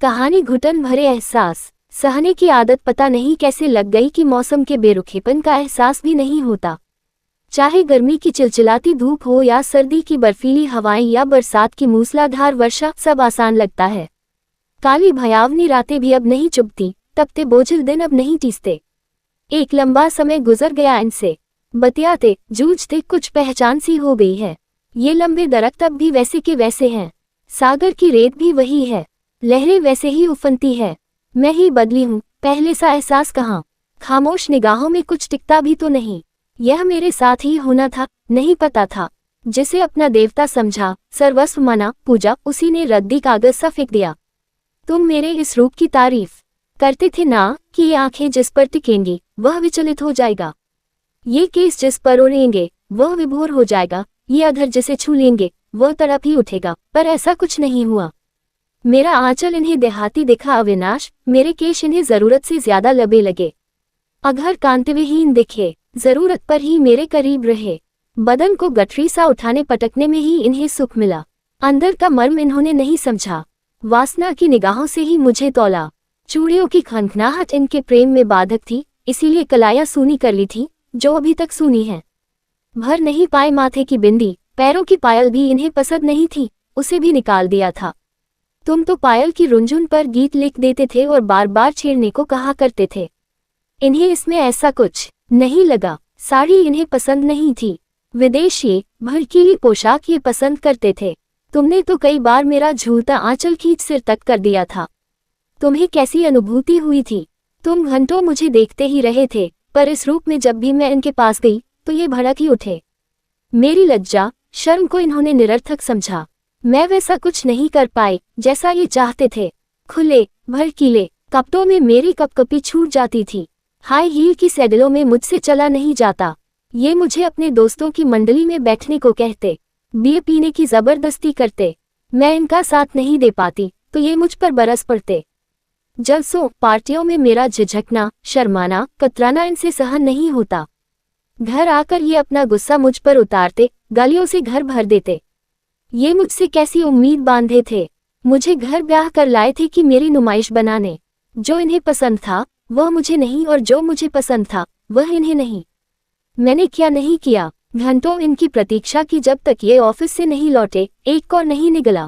कहानी घुटन भरे एहसास। सहने की आदत पता नहीं कैसे लग गई कि मौसम के बेरुखेपन का एहसास भी नहीं होता। चाहे गर्मी की चिलचिलाती धूप हो या सर्दी की बर्फीली हवाएं या बरसात की मूसलाधार वर्षा, सब आसान लगता है। काली भयावनी रातें भी अब नहीं चुभती, तपते बोझिल दिन अब नहीं टीसते। एक लंबा समय गुजर गया इनसे, बतियाते जूझते कुछ पहचान सी हो गई है। ये लंबे दरख्त अब भी वैसे के वैसे हैं, सागर की रेत भी वही है, लहरें वैसे ही उफनती है। मैं ही बदली हूँ, पहले सा एहसास कहाँ। खामोश निगाहों में कुछ टिकता भी तो नहीं। यह मेरे साथ ही होना था, नहीं पता था। जिसे अपना देवता समझा, सर्वस्व माना, पूजा, उसी ने रद्दी कागज सा फेंक दिया। तुम मेरे इस रूप की तारीफ करते थे ना कि ये आंखें जिस पर टिकेंगी वह विचलित हो जाएगा, ये केस जिस पर ओढ़ेंगे वह विभोर हो जाएगा, ये अधर जिसे छू लेंगे वह तड़प ही उठेगा। पर ऐसा कुछ नहीं हुआ। मेरा आंचल इन्हें देहाती दिखा अविनाश, मेरे केश इन्हें जरूरत से ज्यादा लबे लगे। अघर कांतिविहीन दिखे, जरूरत पर ही मेरे करीब रहे। बदन को गठरी सा उठाने पटकने में ही इन्हें सुख मिला। अंदर का मर्म इन्होंने नहीं समझा, वासना की निगाहों से ही मुझे तौला। चूड़ियों की खनखनाहट इनके प्रेम में बाधक थी, इसीलिए कलाइयां सूनी कर ली थी, जो अभी तक सूनी हैं। भर नहीं पाए माथे की बिंदी, पैरों की पायल भी इन्हें पसंद नहीं थी, उसे भी निकाल दिया था। तुम तो पायल की रुंझुन पर गीत लिख देते थे और बार बार छेड़ने को कहा करते थे। इन्हें इसमें ऐसा कुछ नहीं लगा। साड़ी इन्हें पसंद नहीं थी, विदेशी भड़कीली पोशाक ये पसंद करते थे। तुमने तो कई बार मेरा झूलता आंचल खींच सिर तक कर दिया था। तुम्हें कैसी अनुभूति हुई थी? तुम घंटों मुझे देखते ही रहे थे, पर इस रूप में जब भी मैं इनके पास गई तो ये भड़क ही उठे। मेरी लज्जा शर्म को इन्होंने निरर्थक समझा। मैं वैसा कुछ नहीं कर पाई जैसा ये चाहते थे। खुले भड़कीले कपड़ों में मेरी कपकपी छूट जाती थी। हाई हील की सैडलों में मुझसे चला नहीं जाता। ये मुझे अपने दोस्तों की मंडली में बैठने को कहते, बियर पीने की जबरदस्ती करते। मैं इनका साथ नहीं दे पाती तो ये मुझ पर बरस पड़ते। जलसों पार्टियों में मेरा झिझकना, शर्माना, कतराना इनसे सहन नहीं होता। घर आकर ये अपना गुस्सा मुझ पर उतारते, गालियों से घर भर देते। ये मुझसे कैसी उम्मीद बांधे थे? मुझे घर ब्याह कर लाए थे कि मेरी नुमाइश बनाने। जो इन्हें पसंद था वह मुझे नहीं, और जो मुझे पसंद था वह इन्हें नहीं। मैंने क्या नहीं किया। घंटों इनकी प्रतीक्षा की जब तक ये ऑफिस से नहीं लौटे, एक और नहीं निकला।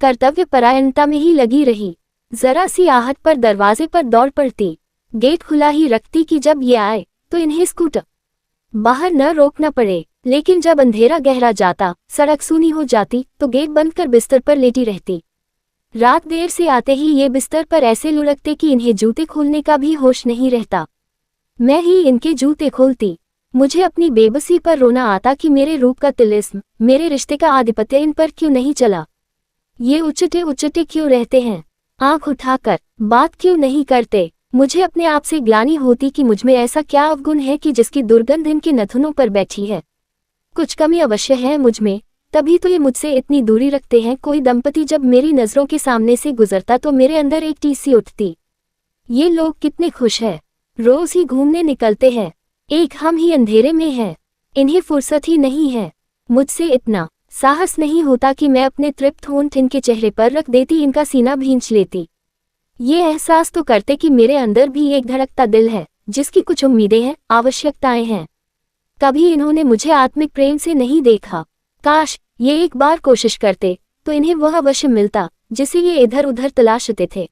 कर्तव्य परायणता में ही लगी रही। जरा सी आहट पर दरवाजे पर दौड़ पड़ती, गेट खुला ही रखती कि जब ये आए तो इन्हें स्कूटर बाहर न रोकना पड़े। लेकिन जब अंधेरा गहरा जाता, सड़क सूनी हो जाती, तो गेट बंद कर बिस्तर पर लेटी रहती। रात देर से आते ही ये बिस्तर पर ऐसे लुढ़कते कि इन्हें जूते खोलने का भी होश नहीं रहता। मैं ही इनके जूते खोलती। मुझे अपनी बेबसी पर रोना आता कि मेरे रूप का तिलिस्म, मेरे रिश्ते का आधिपत्य इन पर क्यों नहीं चला। ये उचटे उचटे क्यों रहते हैं, आंख उठाकर बात क्यों नहीं करते। मुझे अपने आप से ग्लानि होती कि मुझमें ऐसा क्या अवगुण है कि जिसकी दुर्गंध इनके नथुनों पर बैठी है। कुछ कमी अवश्य है मुझमें, तभी तो ये मुझसे इतनी दूरी रखते हैं। कोई दंपति जब मेरी नजरों के सामने से गुजरता तो मेरे अंदर एक टीसी उठती, ये लोग कितने खुश हैं, रोज ही घूमने निकलते हैं, एक हम ही अंधेरे में हैं। इन्हें फुर्सत ही नहीं है। मुझसे इतना साहस नहीं होता कि मैं अपने तृप्त होंठ इनके चेहरे पर रख देती, इनका सीना भींच लेती। ये एहसास तो करते कि मेरे अंदर भी एक धड़कता दिल है, जिसकी कुछ उम्मीदें हैं, आवश्यकताएं हैं। कभी इन्होंने मुझे आत्मिक प्रेम से नहीं देखा। काश ये एक बार कोशिश करते तो इन्हें वह अवश्य मिलता जिसे ये इधर उधर तलाशते थे।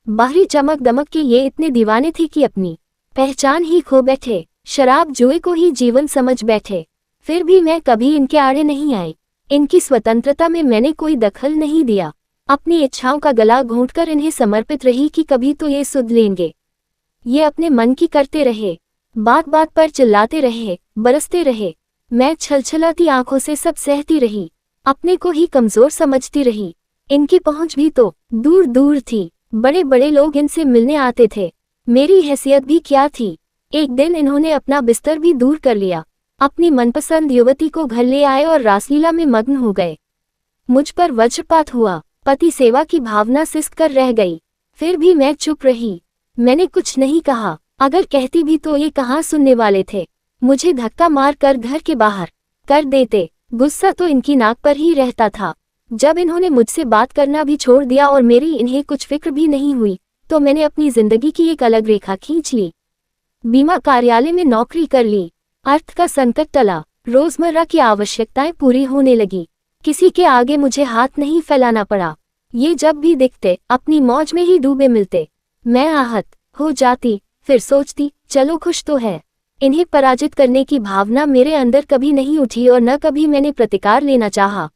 बाहरी चमक दमक के ये इतने दीवाने थे कि अपनी पहचान ही खो बैठे, शराब जुए को ही जीवन समझ बैठे। फिर भी मैं कभी इनके आड़े नहीं आई। इनकी स्वतंत्रता में मैंने कोई दखल नहीं दिया। अपनी इच्छाओं का गला घोंटकर इन्हें समर्पित रही कि कभी तो ये सुध लेंगे। ये अपने मन की करते रहे, बात बात पर चिल्लाते रहे, बरसते रहे। मैं छलछलाती आंखों से सब सहती रही, अपने को ही कमजोर समझती रही। इनकी पहुंच भी तो दूर दूर थी। बड़े बड़े लोग इनसे मिलने आते थे, मेरी हैसियत भी क्या थी। एक दिन इन्होंने अपना बिस्तर भी दूर कर लिया, अपनी मनपसंद युवती को घर ले आए और रासलीला में मग्न हो गए। मुझ पर वज्रपात हुआ, पति सेवा की भावना सिसक कर रह गई। फिर भी मैं चुप रही, मैंने कुछ नहीं कहा। अगर कहती भी तो ये कहाँ सुनने वाले थे। मुझे धक्का मार कर घर के बाहर कर देते। गुस्सा तो इनकी नाक पर ही रहता था। जब इन्होंने मुझसे बात करना भी छोड़ दिया और मेरी इन्हें कुछ फिक्र भी नहीं हुई, तो मैंने अपनी जिंदगी की एक अलग रेखा खींच ली। बीमा कार्यालय में नौकरी कर ली। अर्थ का संकट टला। रोजमर्रा की आवश्यकताएं पूरी होने लगी। किसी के आगे मुझे हाथ नहीं फैलाना पड़ा। ये जब भी दिखते अपनी मौज में ही डूबे मिलते। मैं आहत हो जाती, फिर सोचती चलो खुश तो है। इन्हें पराजित करने की भावना मेरे अंदर कभी नहीं उठी और न कभी मैंने प्रतिकार लेना चाहा।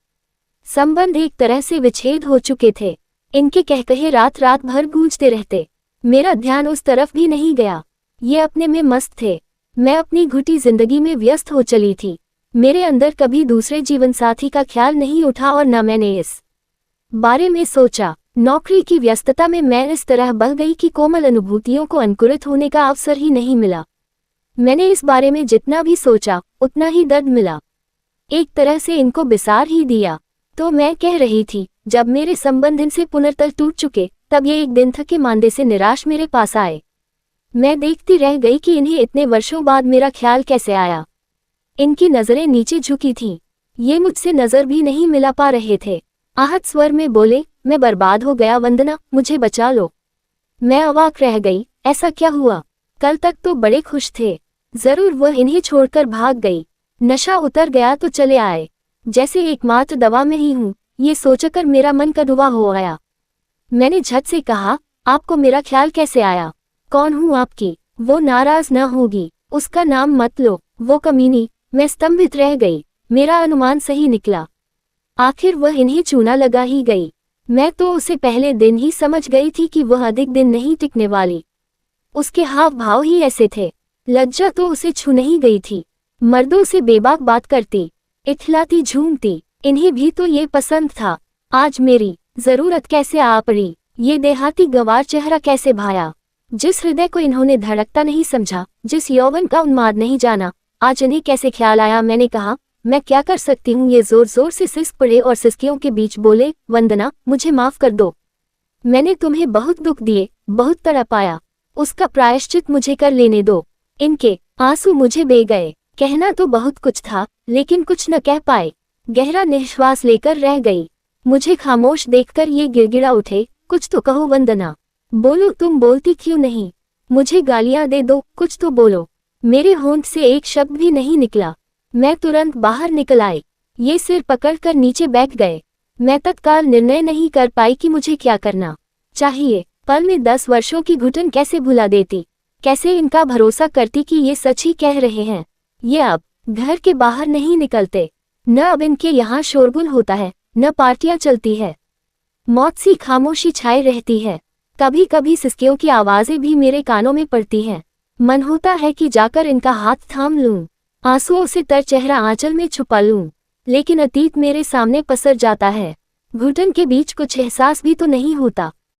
संबंध एक तरह से विच्छेद हो चुके थे। इनके कहकहे रात रात भर गूंजते रहते। मेरा ध्यान उस तरफ भी नहीं गया। ये अपने में मस्त थे। मैं अपनी घुटी जिंदगी में व्यस्त हो चली थी। मेरे अंदर कभी दूसरे जीवन साथी का ख्याल नहीं उठा और न मैंने इस बारे में सोचा। नौकरी की व्यस्तता में मैं इस तरह बह गई कि कोमल अनुभूतियों को अंकुरित होने का अवसर ही नहीं मिला। मैंने इस बारे में जितना भी सोचा उतना ही दर्द मिला। एक तरह से इनको बिसार ही दिया। तो मैं कह रही थी, जब मेरे संबंध इनसे पुनर्तः टूट चुके, तब ये एक दिन थके मांदे से निराश मेरे पास आए। मैं देखती रह गई कि इन्हें इतने वर्षों बाद मेरा ख्याल कैसे आया। इनकी नजरें नीचे झुकी थीं। ये मुझसे नजर भी नहीं मिला पा रहे थे। आहत स्वर में बोले, मैं बर्बाद हो गया वंदना, मुझे बचा लो। मैं अवाक रह गई, ऐसा क्या हुआ? कल तक तो बड़े खुश थे। जरूर वह इन्हें छोड़कर भाग गई। नशा उतर गया तो चले आए। जैसे एकमात्र दवा में ही हूँ, ये सोचकर मेरा मन कदुआ हो आया। मैंने झट से कहा, आपको मेरा ख्याल कैसे आया? कौन हूँ आपकी? वो नाराज न होगी। उसका नाम मत लो, वो कमीनी। मैं स्तंभित रह गई। मेरा अनुमान सही निकला। आखिर वह इन्हें चूना लगा ही गई। मैं तो उसे पहले दिन ही समझ गई थी कि वह अधिक दिन नहीं टिकने वाली। उसके हाव भाव ही ऐसे थे। लज्जा तो उसे छू नहीं गई थी। मर्दों से बेबाक बात करती, इठलाती झूमती। इन्हें भी तो ये पसंद था। आज मेरी जरूरत कैसे आ पड़ी। ये देहाती गंवार चेहरा कैसे भाया। जिस हृदय को इन्होंने धड़कता नहीं समझा, जिस यौवन का उन्माद नहीं जाना, आज इन्हें कैसे ख्याल आया। मैंने कहा, मैं क्या कर सकती हूँ। ये जोर जोर से सिसक पड़े और सिसकियों के बीच बोले, वंदना मुझे माफ कर दो। मैंने तुम्हें बहुत दुख दिए, बहुत तड़पाया। उसका प्रायश्चित मुझे कर लेने दो। इनके आंसू मुझे बे गए। कहना तो बहुत कुछ था, लेकिन कुछ न कह पाए। गहरा निश्वास लेकर रह गई। मुझे खामोश देखकर ये गिड़गिड़ा उठे, कुछ तो कहो वंदना। बोलो, तुम बोलती क्यों नहीं? मुझे गालियां दे दो, कुछ तो बोलो। मेरे होंठ से एक शब्द भी नहीं निकला। मैं तुरंत बाहर निकल आई। ये सिर पकड़कर नीचे बैठ गए। मैं तत्काल निर्णय नहीं कर पाई कि मुझे क्या करना चाहिए। पल में 10 वर्षों की घुटन कैसे भुला देती। कैसे इनका भरोसा करती कि ये सच ही कह रहे हैं। ये अब घर के बाहर नहीं निकलते। न अब इनके यहाँ शोरगुल होता है, न पार्टियां चलती है। मौत सी खामोशी छाई रहती है। कभी कभी सिसकियों की आवाजें भी मेरे कानों में पड़ती हैं। मन होता है कि जाकर इनका हाथ थाम लूं, आंसुओं से तर चेहरा आंचल में छुपा लूं, लेकिन अतीत मेरे सामने पसर जाता है। घुटन के बीच कुछ एहसास भी तो नहीं होता।